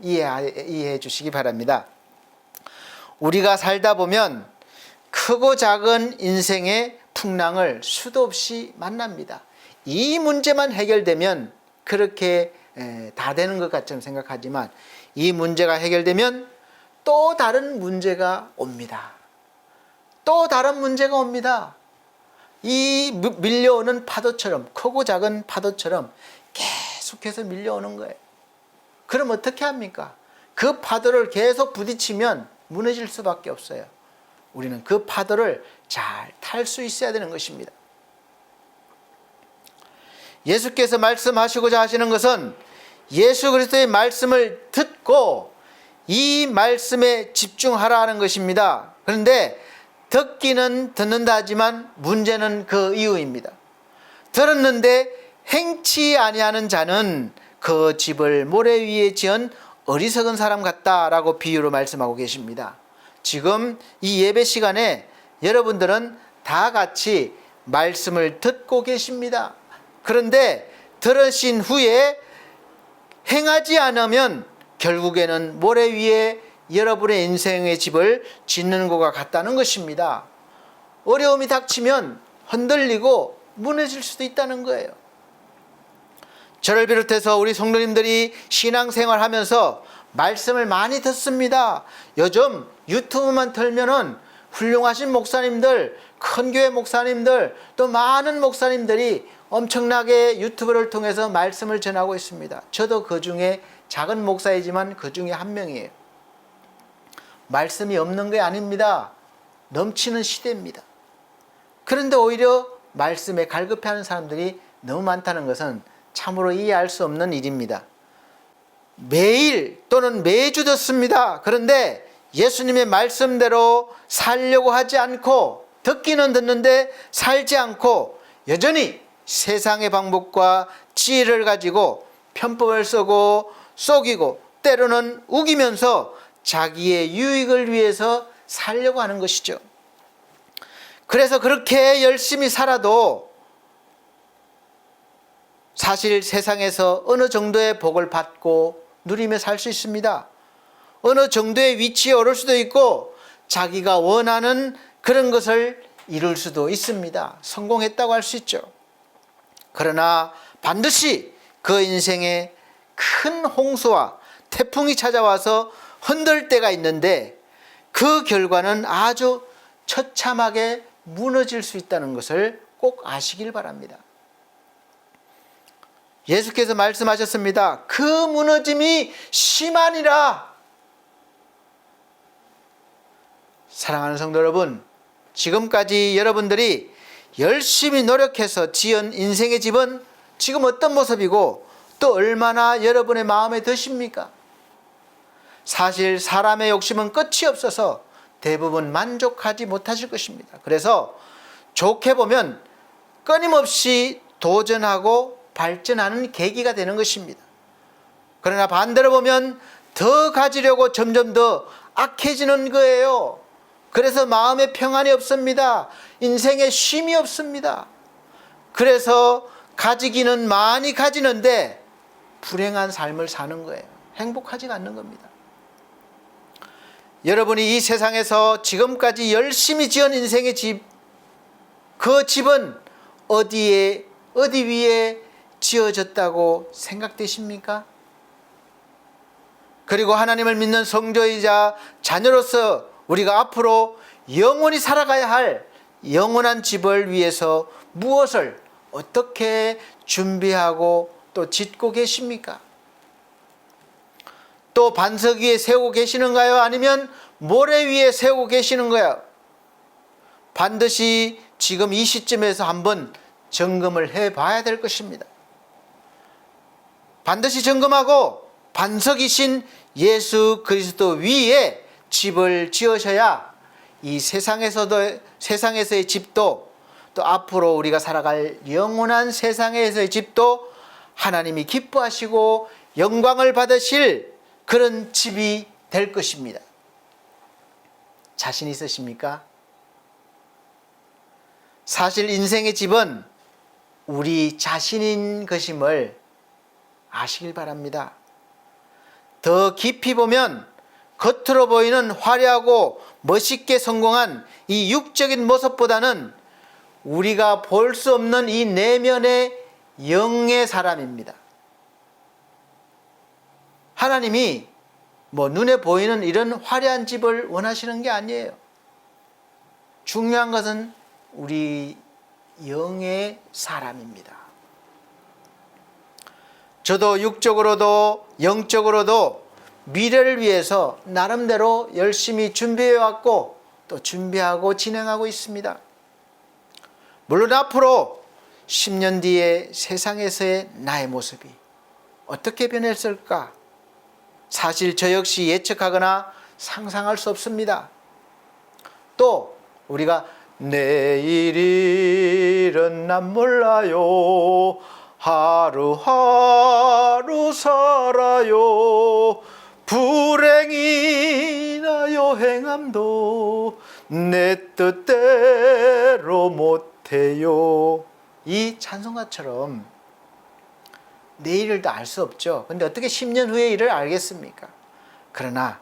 이해해 주시기 바랍니다. 우리가 살다 보면 크고 작은 인생의 풍랑을 수도 없이 만납니다. 이 문제만 해결되면 그렇게 다 되는 것 같처럼 생각하지만 이 문제가 해결되면 또 다른 문제가 옵니다. 또 다른 문제가 옵니다. 이 밀려오는 파도처럼, 크고 작은 파도처럼 계속해서 밀려오는 거예요. 그럼 어떻게 합니까? 그 파도를 계속 부딪히면 무너질 수밖에 없어요. 우리는 그 파도를 잘 탈 수 있어야 되는 것입니다. 예수께서 말씀하시고자 하시는 것은 예수 그리스도의 말씀을 듣고 이 말씀에 집중하라는 것입니다. 그런데 듣기는 듣는다 하지만 문제는 그 이유입니다. 들었는데 행치 아니하는 자는 그 집을 모래 위에 지은 어리석은 사람 같다라고 비유로 말씀하고 계십니다. 지금 이 예배 시간에 여러분들은 다 같이 말씀을 듣고 계십니다. 그런데 들으신 후에 행하지 않으면 결국에는 모래 위에 여러분의 인생의 집을 짓는 것과 같다는 것입니다. 어려움이 닥치면 흔들리고 무너질 수도 있다는 거예요. 저를 비롯해서 우리 성도님들이 신앙생활 하면서 말씀을 많이 듣습니다. 요즘 유튜브만 틀면은 훌륭하신 목사님들, 큰 교회 목사님들, 또 많은 목사님들이 엄청나게 유튜브를 통해서 말씀을 전하고 있습니다. 저도 그 중에 작은 목사이지만 그 중에 한 명이에요. 말씀이 없는 게 아닙니다. 넘치는 시대입니다. 그런데 오히려 말씀에 갈급해하는 사람들이 너무 많다는 것은 참으로 이해할 수 없는 일입니다. 매일 또는 매주 듣습니다. 그런데 예수님의 말씀대로 살려고 하지 않고 듣기는 듣는데 살지 않고 여전히 세상의 방법과 지혜를 가지고 편법을 쓰고 속이고 때로는 우기면서 자기의 유익을 위해서 살려고 하는 것이죠. 그래서 그렇게 열심히 살아도 사실 세상에서 어느 정도의 복을 받고 누리며 살 수 있습니다. 어느 정도의 위치에 오를 수도 있고 자기가 원하는 그런 것을 이룰 수도 있습니다. 성공했다고 할 수 있죠. 그러나 반드시 그 인생에 큰 홍수와 태풍이 찾아와서 흔들 때가 있는데 그 결과는 아주 처참하게 무너질 수 있다는 것을 꼭 아시길 바랍니다. 예수께서 말씀하셨습니다. 그 무너짐이 심하니라. 사랑하는 성도 여러분, 지금까지 여러분들이 열심히 노력해서 지은 인생의 집은 지금 어떤 모습이고 또 얼마나 여러분의 마음에 드십니까? 사실 사람의 욕심은 끝이 없어서 대부분 만족하지 못하실 것입니다. 그래서 좋게 보면 끊임없이 도전하고 발전하는 계기가 되는 것입니다. 그러나 반대로 보면 더 가지려고 점점 더 악해지는 거예요. 그래서 마음에 평안이 없습니다. 인생에 쉼이 없습니다. 그래서 가지기는 많이 가지는데 불행한 삶을 사는 거예요. 행복하지가 않는 겁니다. 여러분이 이 세상에서 지금까지 열심히 지은 인생의 집, 그 집은 어디 위에 지어졌다고 생각되십니까? 그리고 하나님을 믿는 성도이자 자녀로서 우리가 앞으로 영원히 살아가야 할 영원한 집을 위해서 무엇을 어떻게 준비하고 또 짓고 계십니까? 또 반석 위에 세우고 계시는가요? 아니면 모래 위에 세우고 계시는가요? 반드시 지금 이 시점에서 한번 점검을 해봐야 될 것입니다. 반드시 점검하고 반석이신 예수 그리스도 위에 집을 지으셔야 이 세상에서의 집도 또 앞으로 우리가 살아갈 영원한 세상에서의 집도 하나님이 기뻐하시고 영광을 받으실 그런 집이 될 것입니다. 자신 있으십니까? 사실 인생의 집은 우리 자신인 것임을 아시길 바랍니다. 더 깊이 보면 겉으로 보이는 화려하고 멋있게 성공한 이 육적인 모습보다는 우리가 볼 수 없는 이 내면의 영의 사람입니다. 하나님이 눈에 보이는 이런 화려한 집을 원하시는 게 아니에요. 중요한 것은 우리 영의 사람입니다. 저도 육적으로도 영적으로도 미래를 위해서 나름대로 열심히 준비해왔고 또 준비하고 진행하고 있습니다. 물론 앞으로 10년 뒤에 세상에서의 나의 모습이 어떻게 변했을까? 사실 저 역시 예측하거나 상상할 수 없습니다. 또 우리가 내일일은 난 몰라요. 하루하루 살아요. 불행이나 행함도 내 뜻대로 못해요. 이 찬송가처럼 내일을 다 알 수 없죠. 근데 어떻게 10년 후의 일을 알겠습니까? 그러나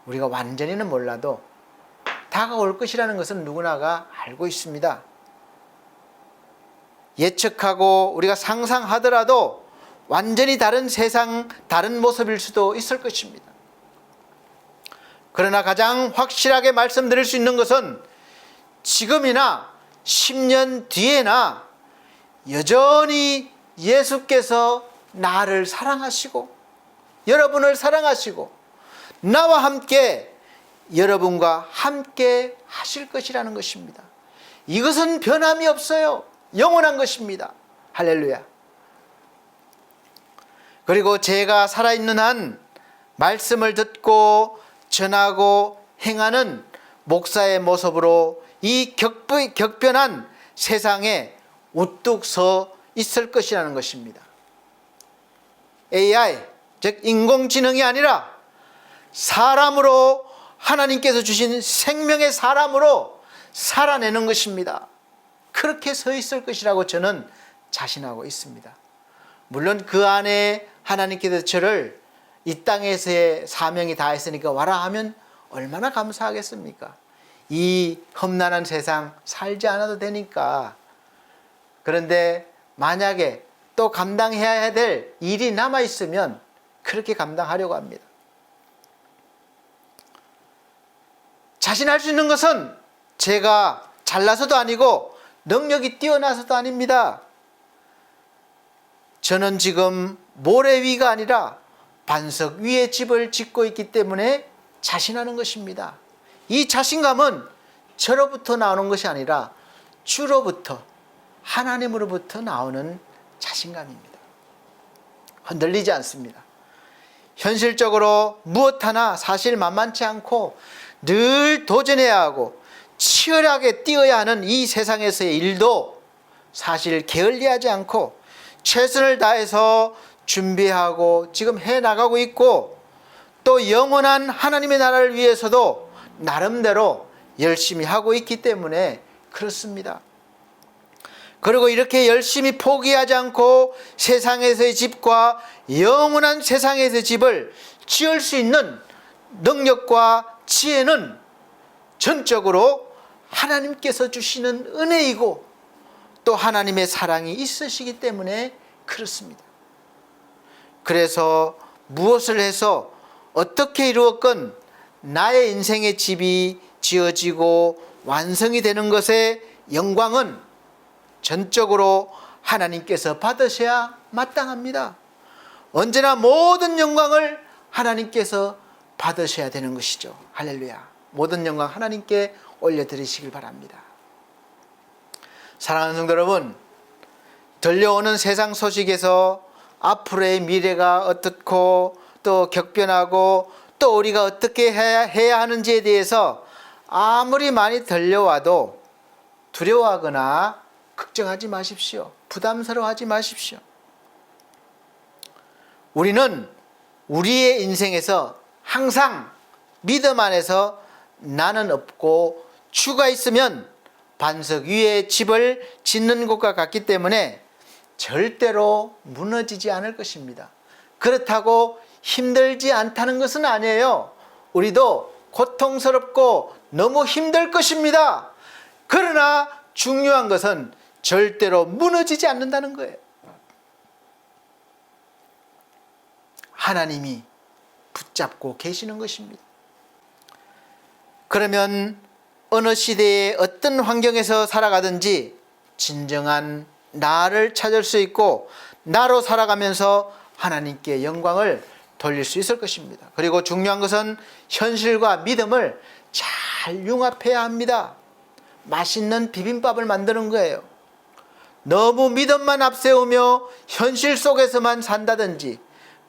우리가 완전히는 몰라도 다가올 것이라는 것은 누구나가 알고 있습니다. 예측하고 우리가 상상하더라도 완전히 다른 세상, 다른 모습일 수도 있을 것입니다. 그러나 가장 확실하게 말씀드릴 수 있는 것은 지금이나 10년 뒤에나 여전히 예수께서 나를 사랑하시고 여러분을 사랑하시고 나와 함께 여러분과 함께 하실 것이라는 것입니다. 이것은 변함이 없어요. 영원한 것입니다. 할렐루야. 그리고 제가 살아있는 한 말씀을 듣고 전하고 행하는 목사의 모습으로 이 격변한 세상에 우뚝 서 있을 것이라는 것입니다. AI, 즉 인공지능이 아니라 사람으로 하나님께서 주신 생명의 사람으로 살아내는 것입니다. 그렇게 서 있을 것이라고 저는 자신하고 있습니다. 물론 그 안에 하나님께서 저를 이 땅에서의 사명이 다했으니까 와라 하면 얼마나 감사하겠습니까? 이 험난한 세상 살지 않아도 되니까. 그런데 만약에 또 감당해야 될 일이 남아있으면 그렇게 감당하려고 합니다. 자신할 수 있는 것은 제가 잘나서도 아니고 능력이 뛰어나서도 아닙니다. 저는 지금 모래 위가 아니라 반석 위에 집을 짓고 있기 때문에 자신하는 것입니다. 이 자신감은 저로부터 나오는 것이 아니라 주로부터 하나님으로부터 나오는 자신감입니다. 흔들리지 않습니다. 현실적으로 무엇 하나 사실 만만치 않고 늘 도전해야 하고 치열하게 뛰어야 하는 이 세상에서의 일도 사실 게을리하지 않고 최선을 다해서 준비하고 지금 해나가고 있고 또 영원한 하나님의 나라를 위해서도 나름대로 열심히 하고 있기 때문에 그렇습니다. 그리고 이렇게 열심히 포기하지 않고 세상에서의 집과 영원한 세상에서의 집을 지을 수 있는 능력과 지혜는 전적으로 하나님께서 주시는 은혜이고 또 하나님의 사랑이 있으시기 때문에 그렇습니다. 그래서 무엇을 해서 어떻게 이루었건 나의 인생의 집이 지어지고 완성이 되는 것의 영광은 전적으로 하나님께서 받으셔야 마땅합니다. 언제나 모든 영광을 하나님께서 받으셔야 되는 것이죠. 할렐루야. 모든 영광 하나님께 올려드리시길 바랍니다. 사랑하는 성도 여러분, 들려오는 세상 소식에서 앞으로의 미래가 어떻고 또 격변하고 또 우리가 어떻게 해야 하는지에 대해서 아무리 많이 들려와도 두려워하거나 걱정하지 마십시오. 부담스러워하지 마십시오. 우리는 우리의 인생에서 항상 믿음 안에서 나는 없고 주가 있으면 반석 위에 집을 짓는 것과 같기 때문에 절대로 무너지지 않을 것입니다. 그렇다고 힘들지 않다는 것은 아니에요. 우리도 고통스럽고 너무 힘들 것입니다. 그러나 중요한 것은 절대로 무너지지 않는다는 거예요. 하나님이 붙잡고 계시는 것입니다. 그러면 어느 시대에 어떤 환경에서 살아가든지 진정한 나를 찾을 수 있고 나로 살아가면서 하나님께 영광을 돌릴 수 있을 것입니다. 그리고 중요한 것은 현실과 믿음을 잘 융합해야 합니다. 맛있는 비빔밥을 만드는 거예요. 너무 믿음만 앞세우며 현실 속에서만 산다든지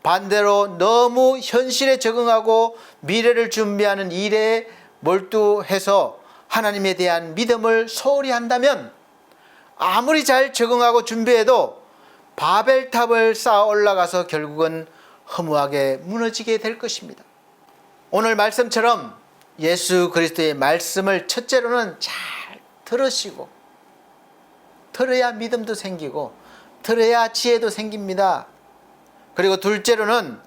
반대로 너무 현실에 적응하고 미래를 준비하는 일에 몰두해서 하나님에 대한 믿음을 소홀히 한다면 아무리 잘 적응하고 준비해도 바벨탑을 쌓아 올라가서 결국은 허무하게 무너지게 될 것입니다. 오늘 말씀처럼 예수 그리스도의 말씀을 첫째로는 잘 들으시고, 들어야 믿음도 생기고 들어야 지혜도 생깁니다. 그리고 둘째로는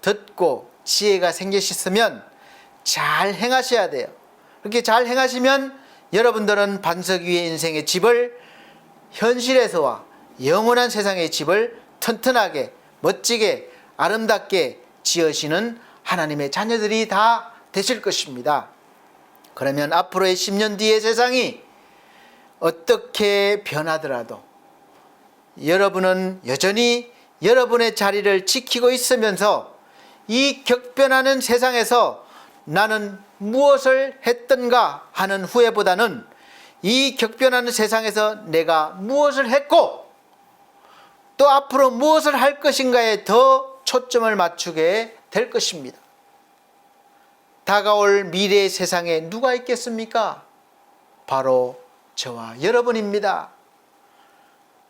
듣고 지혜가 생기셨으면 잘 행하셔야 돼요. 그렇게 잘 행하시면 여러분들은 반석 위의 인생의 집을 현실에서와 영원한 세상의 집을 튼튼하게 멋지게 아름답게 지으시는 하나님의 자녀들이 다 되실 것입니다. 그러면 앞으로의 10년 뒤의 세상이 어떻게 변하더라도 여러분은 여전히 여러분의 자리를 지키고 있으면서 이 격변하는 세상에서 나는 무엇을 했던가 하는 후회보다는 이 격변하는 세상에서 내가 무엇을 했고 또 앞으로 무엇을 할 것인가에 더 초점을 맞추게 될 것입니다. 다가올 미래의 세상에 누가 있겠습니까? 바로 저와 여러분입니다.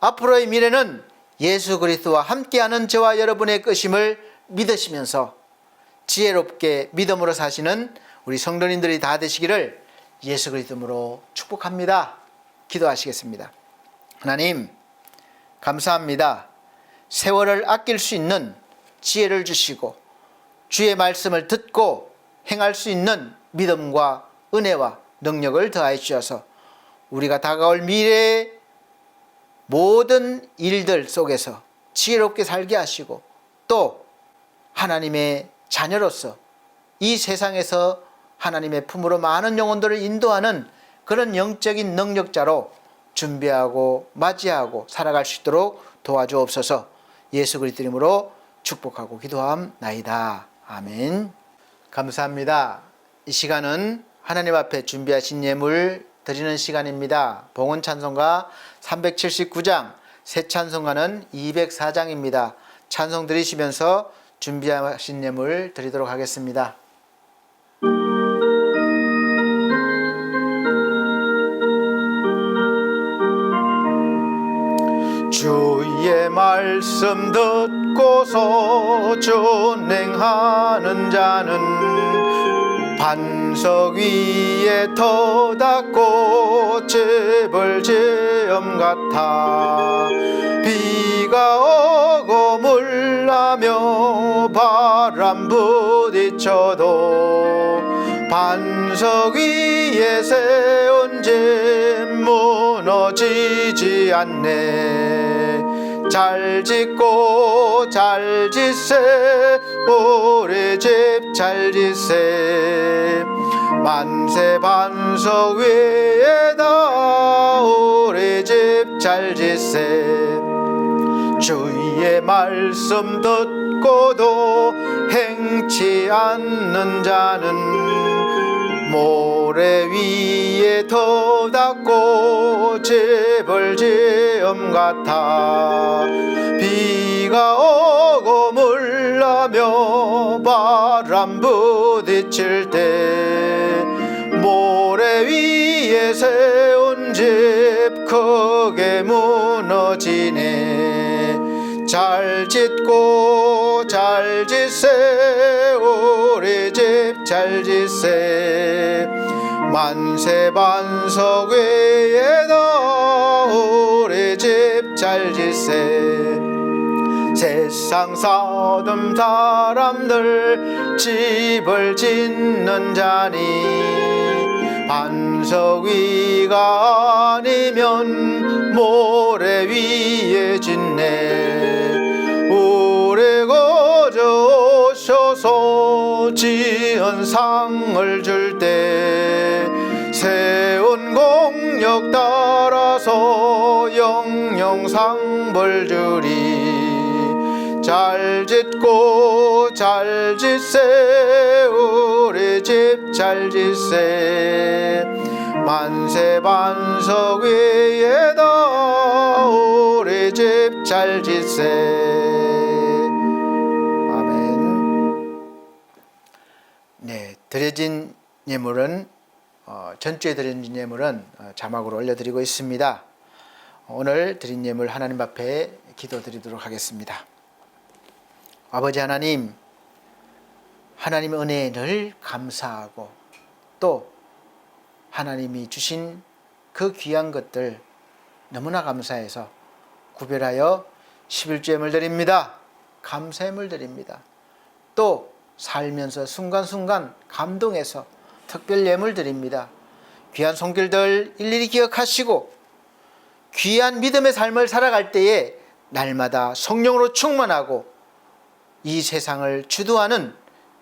앞으로의 미래는 예수 그리스도와 함께하는 저와 여러분의 것임을 믿으시면서 지혜롭게 믿음으로 사시는 우리 성도님들이 다 되시기를 예수 그리스도로 축복합니다. 기도하시겠습니다. 하나님 감사합니다. 세월을 아낄 수 있는 지혜를 주시고 주의 말씀을 듣고 행할 수 있는 믿음과 은혜와 능력을 더하여 주셔서 우리가 다가올 미래의 모든 일들 속에서 지혜롭게 살게 하시고 또 하나님의 자녀로서 이 세상에서 하나님의 품으로 많은 영혼들을 인도하는 그런 영적인 능력자로 준비하고 맞이하고 살아갈 수 있도록 도와주옵소서. 예수 그리스도 이름으로 축복하고 기도함나이다. 아멘. 감사합니다. 이 시간은 하나님 앞에 준비하신 예물 드리는 시간입니다. 봉헌 찬송가 379장, 새 찬송가는 204장입니다. 찬송 드리시면서 준비하신 예물 드리도록 하겠습니다. 주의 말씀 듣고서 준행하는 자는 반석 위에 터닫고 집을 지음 같아 비가 오고 물나며 바람 부딪혀도 반석 위에 세운 집 무너지지 않네. 잘 짓고 잘 짓세 우리 집 잘 짓세 만세 반석 위에다 우리 집 잘 짓세 주의 말씀 듣고도 행치 않는 자는 모래 위에 터닫고 집을 지음 같아 비가 오고 물나며 바람 부딪힐 때 모래 위에 세운 집 크게 무너지네. 잘 짓고 잘 짓세 우리 집 잘 짓세 만세 반석 위에다 우리 집 잘 짓세. 세상 사람 사람들 집을 짓는 자니 반석 위가 아니면 모래 위에 짓네. 오래 거저 오셔서 지은 상을 줄 때 세운 공력 따라서 영영 상벌 주리. 잘 짓고 잘 짓세. 우리 집 잘 짓세. 만세 반석 위에다 우리 집 잘 짓세. 아멘. 네, 드려진 예물은 전주에 드린 예물은 자막으로 올려드리고 있습니다. 오늘 드린 예물 하나님 앞에 기도드리도록 하겠습니다. 아버지 하나님, 하나님의 은혜에 늘 감사하고 또 하나님이 주신 그 귀한 것들 너무나 감사해서 구별하여 11조 예물 드립니다. 감사 예물 드립니다. 또 살면서 순간순간 감동해서 특별 예물 드립니다. 귀한 손길들 일일이 기억하시고 귀한 믿음의 삶을 살아갈 때에 날마다 성령으로 충만하고 이 세상을 주도하는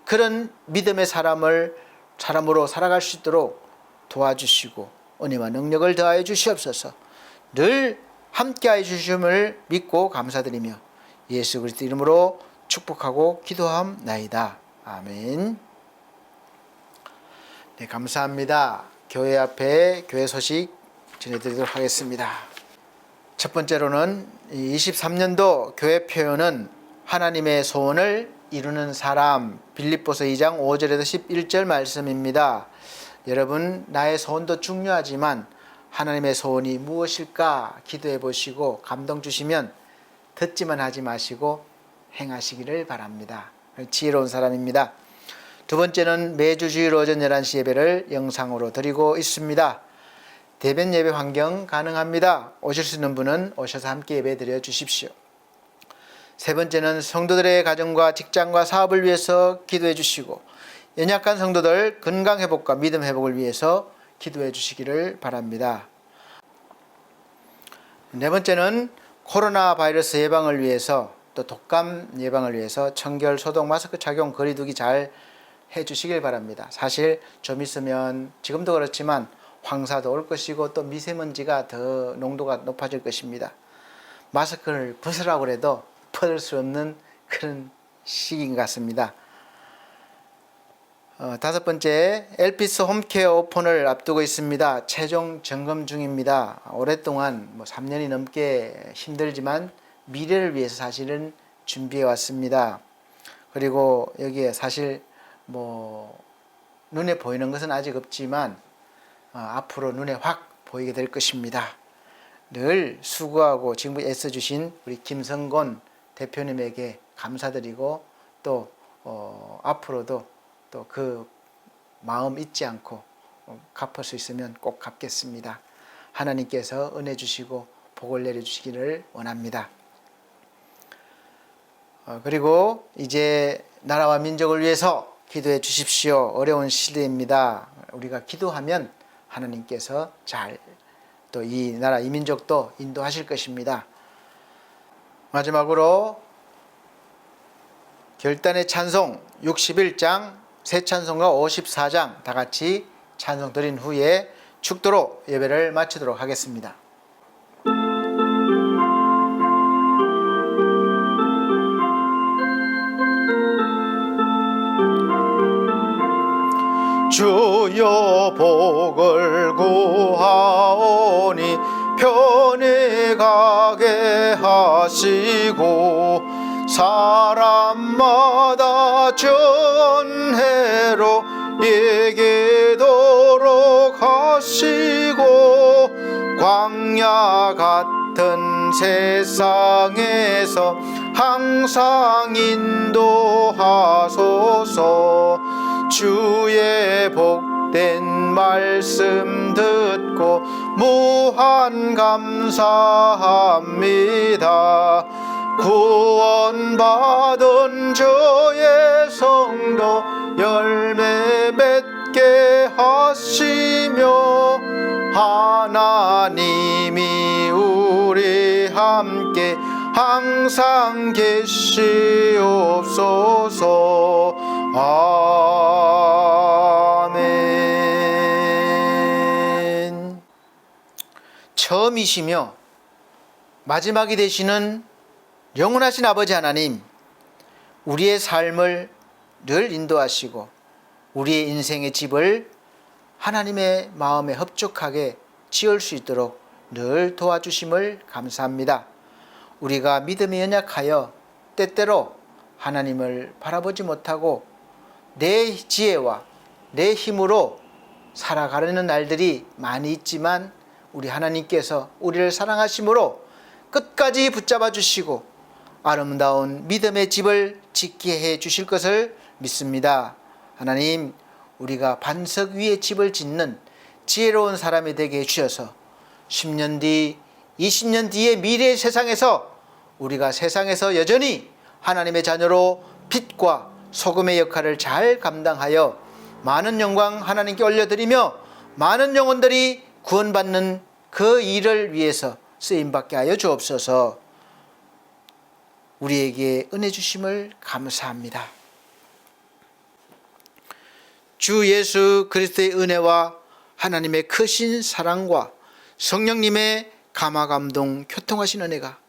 그런 믿음의 사람으로 살아갈 수 있도록 도와주시고 은혜와 능력을 더하여 주시옵소서. 늘 함께하여 주심을 믿고 감사드리며 예수 그리스도 이름으로 축복하고 기도함나이다. 아멘. 네, 감사합니다. 교회 앞에 교회 소식 전해드리도록 하겠습니다. 첫 번째로는 23년도 교회 표현은 하나님의 소원을 이루는 사람, 빌립보서 2장 5절에서 11절 말씀입니다. 여러분, 나의 소원도 중요하지만 하나님의 소원이 무엇일까 기도해 보시고 감동 주시면 듣지만 하지 마시고 행하시기를 바랍니다. 지혜로운 사람입니다. 두 번째는 매주 주일 오전 11시 예배를 영상으로 드리고 있습니다. 대면 예배 환경 가능합니다. 오실 수 있는 분은 오셔서 함께 예배 드려 주십시오. 세 번째는 성도들의 가정과 직장과 사업을 위해서 기도해 주시고 연약한 성도들 건강 회복과 믿음 회복을 위해서 기도해 주시기를 바랍니다. 네 번째는 코로나 바이러스 예방을 위해서 또 독감 예방을 위해서 청결, 소독, 마스크 착용, 거리 두기 잘 해주시길 바랍니다. 사실 좀 있으면 지금도 그렇지만 황사도 올 것이고 또 미세먼지가 더 농도가 높아질 것입니다. 마스크를 벗으라고 해도 벗을 수 없는 그런 시기인 것 같습니다. 다섯 번째, 엘피스 홈케어 오픈을 앞두고 있습니다. 최종 점검 중입니다. 오랫동안 3년이 넘게 힘들지만 미래를 위해서 사실은 준비해 왔습니다. 그리고 여기에 사실 눈에 보이는 것은 아직 없지만 앞으로 눈에 확 보이게 될 것입니다. 늘 수고하고 지금 애써주신 우리 김성곤 대표님에게 감사드리고 또 앞으로도 또 그 마음 잊지 않고 갚을 수 있으면 꼭 갚겠습니다. 하나님께서 은혜 주시고 복을 내려주시기를 원합니다. 그리고 이제 나라와 민족을 위해서 기도해 주십시오. 어려운 시대입니다. 우리가 기도하면 하나님께서 잘 또 이 나라 이 민족도 인도하실 것입니다. 마지막으로 결단의 찬송 61장 새 찬송가 54장 다 같이 찬송 드린 후에 축도로 예배를 마치도록 하겠습니다. 주여 복을 구하오니 편히 가게 하시고 사람마다 전해로 얘기도록 하시고 광야 같은 세상에서 항상 인도하소서. 주의 복된 말씀 듣고 무한 감사합니다. 구원받은 저의 성도 열매 맺게 하시며 하나님이 우리 함께 항상 계시옵소서. 아멘. 처음이시며 마지막이 되시는 영원하신 아버지 하나님, 우리의 삶을 늘 인도하시고 우리의 인생의 집을 하나님의 마음에 흡족하게 지을 수 있도록 늘 도와주심을 감사합니다. 우리가 믿음이 연약하여 때때로 하나님을 바라보지 못하고 내 지혜와 내 힘으로 살아가려는 날들이 많이 있지만, 우리 하나님께서 우리를 사랑하심으로 끝까지 붙잡아 주시고 아름다운 믿음의 집을 짓게 해 주실 것을 믿습니다. 하나님, 우리가 반석 위에 집을 짓는 지혜로운 사람이 되게 해주셔서 10년 뒤, 20년 뒤의 미래의 세상에서 우리가 세상에서 여전히 하나님의 자녀로 빛과 소금의 역할을 잘 감당하여 많은 영광 하나님께 올려드리며 많은 영혼들이 구원받는 그 일을 위해서 쓰임받게 하여 주옵소서. 우리에게 은혜 주심을 감사합니다. 주 예수 그리스도의 은혜와 하나님의 크신 사랑과 성령님의 감화감동 교통하신 은혜가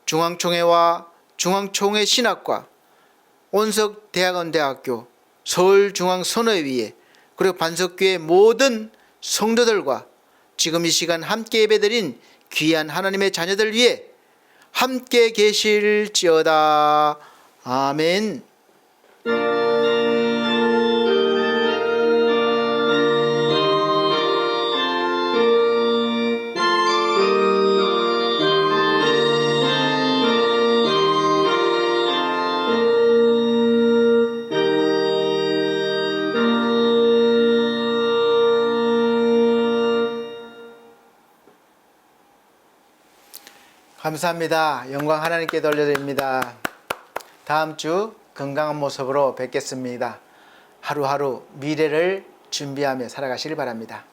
중앙총회와 중앙총회 신학과 온석대학원대학교 서울중앙선교회 그리고 반석교회 모든 성도들과 지금 이 시간 함께 예배드린 귀한 하나님의 자녀들 위해 함께 계실지어다. 아멘. 감사합니다. 영광 하나님께 돌려드립니다. 다음 주 건강한 모습으로 뵙겠습니다. 하루하루 미래를 준비하며 살아가시길 바랍니다.